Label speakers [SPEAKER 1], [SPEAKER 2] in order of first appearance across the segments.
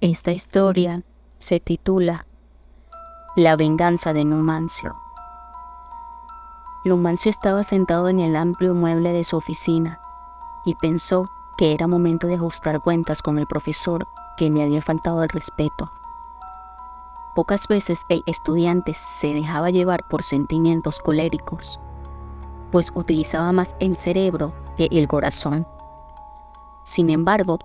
[SPEAKER 1] Esta historia se titula La venganza de Numancio. Numancio estaba sentado en el amplio mueble de su oficina y pensó que era momento de ajustar cuentas con el profesor que le había faltado el respeto. Pocas veces el estudiante se dejaba llevar por sentimientos coléricos, pues utilizaba más el cerebro que el corazón. Sin embargo,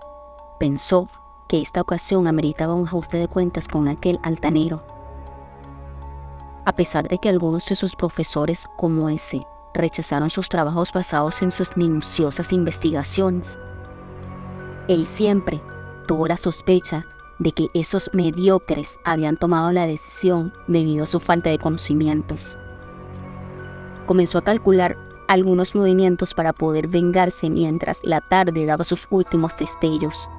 [SPEAKER 1] pensó que esta ocasión ameritaba un ajuste de cuentas con aquel altanero. A pesar de que algunos de sus profesores, como ese, rechazaron sus trabajos basados en sus minuciosas investigaciones, él siempre tuvo la sospecha de que esos mediocres habían tomado la decisión debido a su falta de conocimientos. Comenzó a calcular algunos movimientos para poder vengarse mientras la tarde daba sus últimos destellos.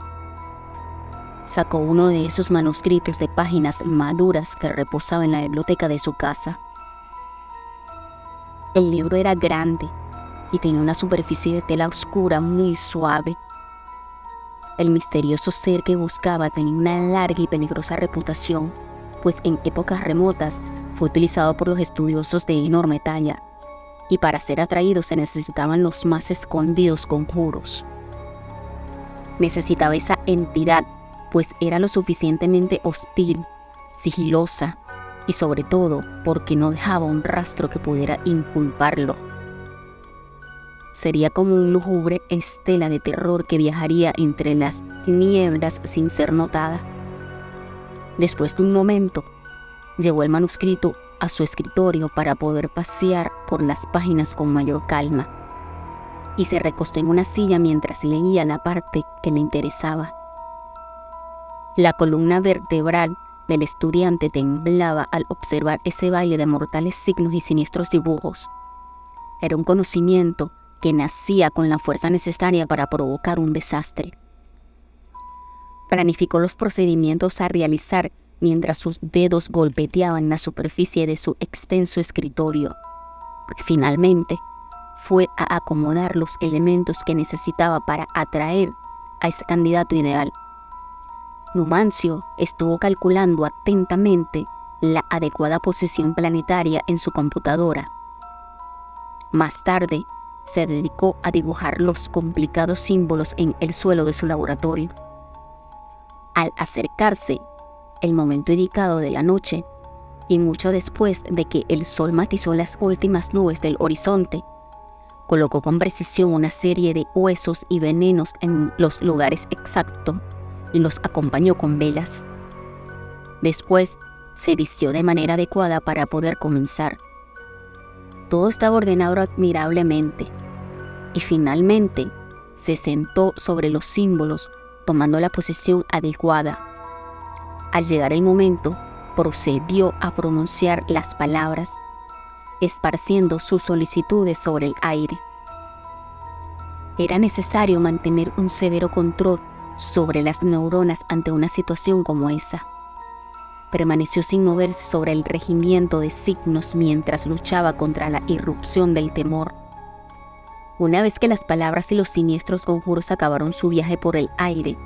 [SPEAKER 1] Sacó uno de esos manuscritos de páginas maduras que reposaba en la biblioteca de su casa. El libro era grande y tenía una superficie de tela oscura muy suave. El misterioso ser que buscaba tenía una larga y peligrosa reputación, pues en épocas remotas fue utilizado por los estudiosos de enorme talla, y para ser atraídos se necesitaban los más escondidos conjuros. Necesitaba esa entidad, pues era lo suficientemente hostil, sigilosa y sobre todo porque no dejaba un rastro que pudiera inculparlo. Sería como un lúgubre estela de terror que viajaría entre las nieblas sin ser notada. Después de un momento, llevó el manuscrito a su escritorio para poder pasear por las páginas con mayor calma, y se recostó en una silla mientras leía la parte que le interesaba. La columna vertebral del estudiante temblaba al observar ese baile de mortales signos y siniestros dibujos. Era un conocimiento que nacía con la fuerza necesaria para provocar un desastre. Planificó los procedimientos a realizar mientras sus dedos golpeteaban la superficie de su extenso escritorio. Finalmente, fue a acomodar los elementos que necesitaba para atraer a ese candidato ideal. Numancio estuvo calculando atentamente la adecuada posición planetaria en su computadora. Más tarde, se dedicó a dibujar los complicados símbolos en el suelo de su laboratorio. Al acercarse el momento indicado de la noche, y mucho después de que el sol matizó las últimas nubes del horizonte, colocó con precisión una serie de huesos y venenos en los lugares exactos y los acompañó con velas. Después, se vistió de manera adecuada para poder comenzar. Todo estaba ordenado admirablemente, y finalmente se sentó sobre los símbolos, tomando la posición adecuada. Al llegar el momento, procedió a pronunciar las palabras, esparciendo sus solicitudes sobre el aire. Era necesario mantener un severo control sobre las neuronas ante una situación como esa. Permaneció sin moverse sobre el regimiento de signos mientras luchaba contra la irrupción del temor. Una vez que las palabras y los siniestros conjuros acabaron su viaje por el aire,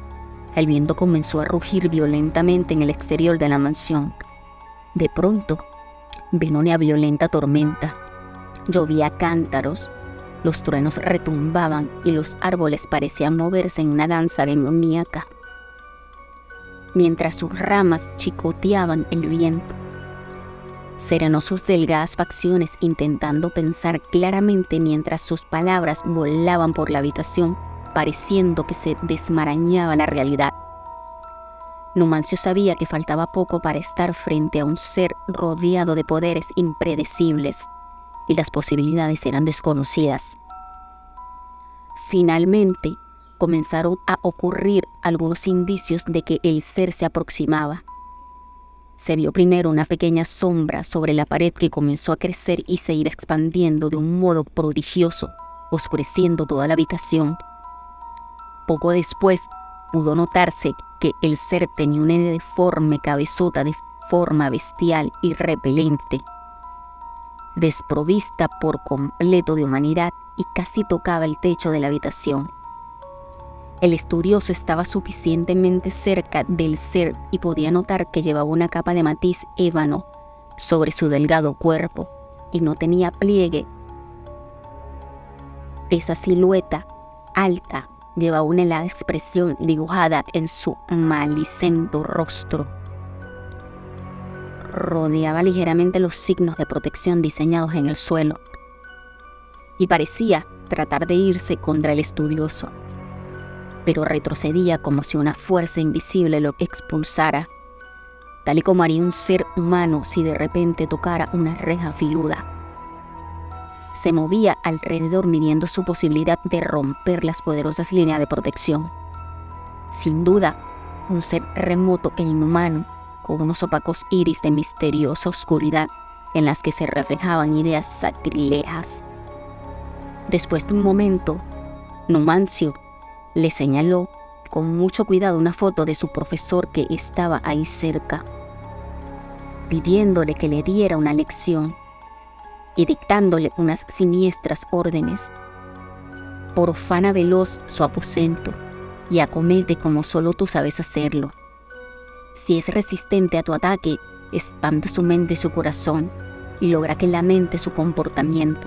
[SPEAKER 1] el viento comenzó a rugir violentamente en el exterior de la mansión. De pronto, vino una violenta tormenta. Llovía a cántaros, los truenos retumbaban y los árboles parecían moverse en una danza demoníaca, mientras sus ramas chicoteaban el viento. Serenó sus delgadas facciones intentando pensar claramente mientras sus palabras volaban por la habitación, pareciendo que se desmarañaba la realidad. Numancio sabía que faltaba poco para estar frente a un ser rodeado de poderes impredecibles, y las posibilidades eran desconocidas. Finalmente, comenzaron a ocurrir algunos indicios de que el ser se aproximaba. Se vio primero una pequeña sombra sobre la pared que comenzó a crecer y seguir expandiendo de un modo prodigioso, oscureciendo toda la habitación. Poco después, pudo notarse que el ser tenía una deforme cabezota de forma bestial y repelente, desprovista por completo de humanidad, y casi tocaba el techo de la habitación. El estudioso estaba suficientemente cerca del ser y podía notar que llevaba una capa de matiz ébano sobre su delgado cuerpo y no tenía pliegue. Esa silueta alta llevaba una helada expresión dibujada en su malicento rostro. Rodeaba ligeramente los signos de protección diseñados en el suelo y parecía tratar de irse contra el estudioso, pero retrocedía como si una fuerza invisible lo expulsara, tal y como haría un ser humano si de repente tocara una reja filuda. Se movía alrededor midiendo su posibilidad de romper las poderosas líneas de protección. Sin duda, un ser remoto e inhumano, con unos opacos iris de misteriosa oscuridad en las que se reflejaban ideas sacrilegas. Después de un momento, Numancio le señaló con mucho cuidado una foto de su profesor que estaba ahí cerca, pidiéndole que le diera una lección y dictándole unas siniestras órdenes. Profana veloz su aposento y acomete como solo tú sabes hacerlo. Si es resistente a tu ataque, espanta su mente y su corazón y logra que lamente su comportamiento.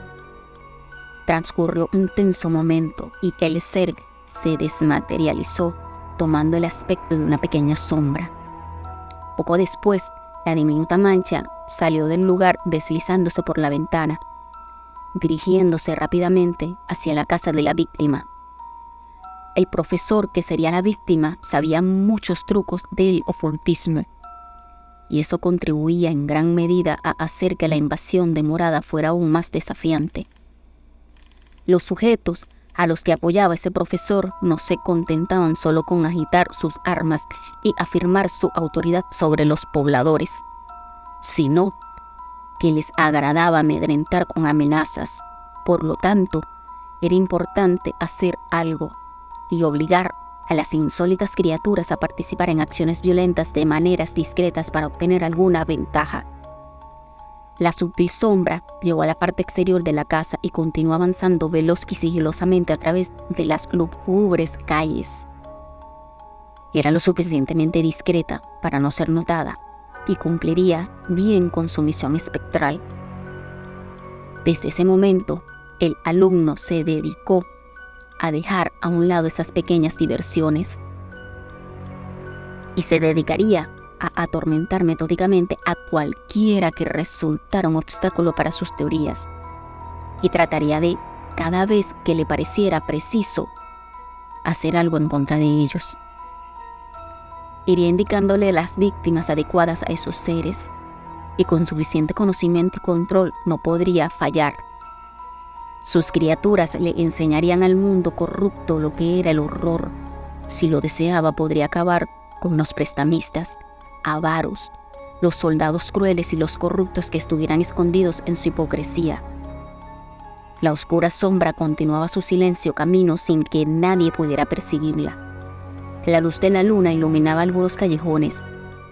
[SPEAKER 1] Transcurrió un tenso momento y el ser se desmaterializó, tomando el aspecto de una pequeña sombra. Poco después, la diminuta mancha salió del lugar deslizándose por la ventana, dirigiéndose rápidamente hacia la casa de la víctima. El profesor, que sería la víctima, sabía muchos trucos del ocultismo, y eso contribuía en gran medida a hacer que la invasión de morada fuera aún más desafiante. Los sujetos a los que apoyaba ese profesor no se contentaban solo con agitar sus armas y afirmar su autoridad sobre los pobladores, sino que les agradaba amedrentar con amenazas. Por lo tanto, era importante hacer algo y obligar a las insólitas criaturas a participar en acciones violentas de maneras discretas para obtener alguna ventaja. La sutil sombra llegó a la parte exterior de la casa y continuó avanzando veloz y sigilosamente a través de las lúgubres calles. Era lo suficientemente discreta para no ser notada y cumpliría bien con su misión espectral. Desde ese momento, el alumno se dedicó a dejar a un lado esas pequeñas diversiones y se dedicaría a atormentar metódicamente a cualquiera que resultara un obstáculo para sus teorías, y trataría de, cada vez que le pareciera preciso, hacer algo en contra de ellos. Iría indicándole las víctimas adecuadas a esos seres, y con suficiente conocimiento y control no podría fallar. Sus criaturas le enseñarían al mundo corrupto lo que era el horror. Si lo deseaba, podría acabar con los prestamistas, avaros, los soldados crueles y los corruptos que estuvieran escondidos en su hipocresía. La oscura sombra continuaba su silencio camino sin que nadie pudiera percibirla. La luz de la luna iluminaba algunos callejones,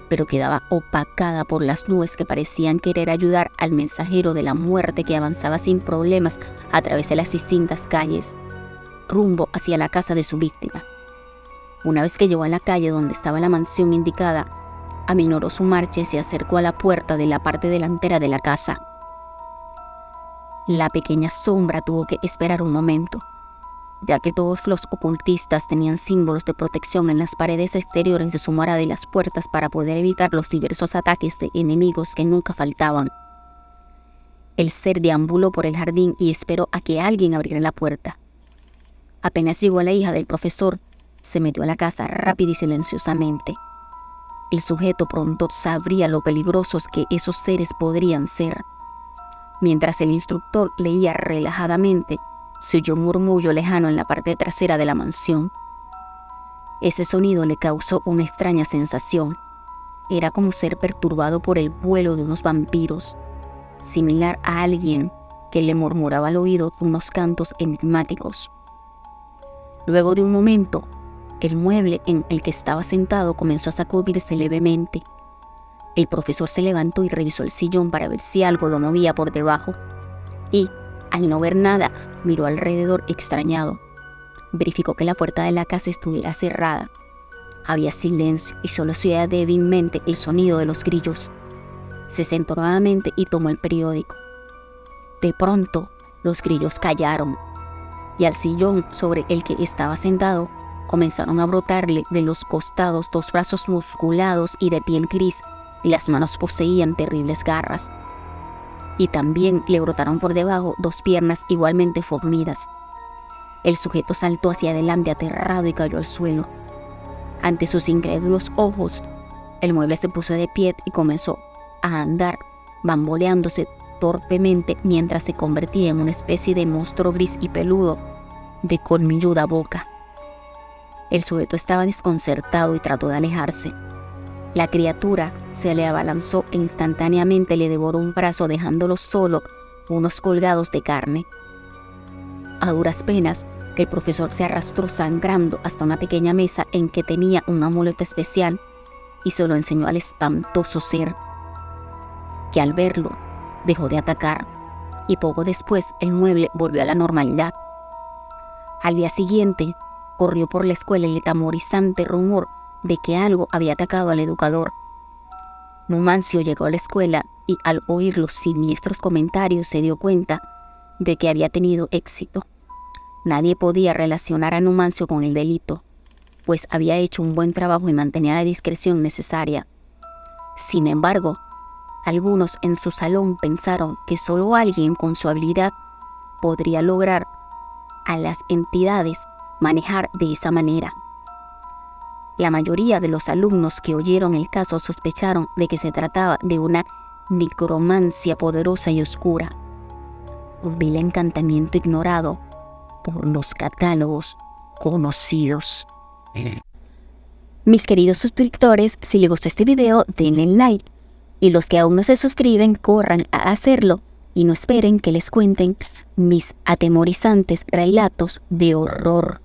[SPEAKER 1] pero quedaba opacada por las nubes que parecían querer ayudar al mensajero de la muerte que avanzaba sin problemas a través de las distintas calles, rumbo hacia la casa de su víctima. Una vez que llegó a la calle donde estaba la mansión indicada, aminoró su marcha y se acercó a la puerta de la parte delantera de la casa. La pequeña sombra tuvo que esperar un momento, ya que todos los ocultistas tenían símbolos de protección en las paredes exteriores de su morada y las puertas para poder evitar los diversos ataques de enemigos que nunca faltaban. El ser deambuló por el jardín y esperó a que alguien abriera la puerta. Apenas llegó a la hija del profesor, se metió a la casa rápida y silenciosamente. El sujeto pronto sabría lo peligrosos que esos seres podrían ser. Mientras el instructor leía relajadamente, se oyó un murmullo lejano en la parte trasera de la mansión. Ese sonido le causó una extraña sensación. Era como ser perturbado por el vuelo de unos vampiros, similar a alguien que le murmuraba al oído unos cantos enigmáticos. Luego de un momento, el mueble en el que estaba sentado comenzó a sacudirse levemente. El profesor se levantó y revisó el sillón para ver si algo lo movía por debajo, y, al no ver nada, miró alrededor extrañado. verificó que la puerta de la casa estuviera cerrada. Había silencio y solo se oía débilmente el sonido de los grillos. Se sentó nuevamente y tomó el periódico. De pronto, los grillos callaron y al sillón sobre el que estaba sentado comenzaron a brotarle de los costados 2 brazos musculados y de piel gris, y las manos poseían terribles garras. Y también le brotaron por debajo 2 piernas igualmente fornidas. El sujeto saltó hacia adelante aterrado y cayó al suelo. Ante sus incrédulos ojos, el mueble se puso de pie y comenzó a andar, bamboleándose torpemente mientras se convertía en una especie de monstruo gris y peludo de colmilluda boca. El sujeto estaba desconcertado y trató de alejarse. La criatura se le abalanzó e instantáneamente le devoró un brazo, dejándolo solo unos colgados de carne. A duras penas, el profesor se arrastró sangrando hasta una pequeña mesa en que tenía un amuleto especial y se lo enseñó al espantoso ser, que al verlo dejó de atacar, y poco después el mueble volvió a la normalidad. Al día siguiente, corrió por la escuela el atemorizante rumor de que algo había atacado al educador. Numancio llegó a la escuela y al oír los siniestros comentarios se dio cuenta de que había tenido éxito. Nadie podía relacionar a Numancio con el delito, pues había hecho un buen trabajo y mantenía la discreción necesaria. Sin embargo, algunos en su salón pensaron que solo alguien con su habilidad podría lograr a las entidades manejar de esa manera. La mayoría de los alumnos que oyeron el caso sospecharon de que se trataba de una necromancia poderosa y oscura, un vil encantamiento ignorado por los catálogos conocidos. Mis queridos suscriptores, si les gustó este video, denle like, y los que aún no se suscriben, corran a hacerlo y no esperen que les cuenten mis atemorizantes relatos de horror.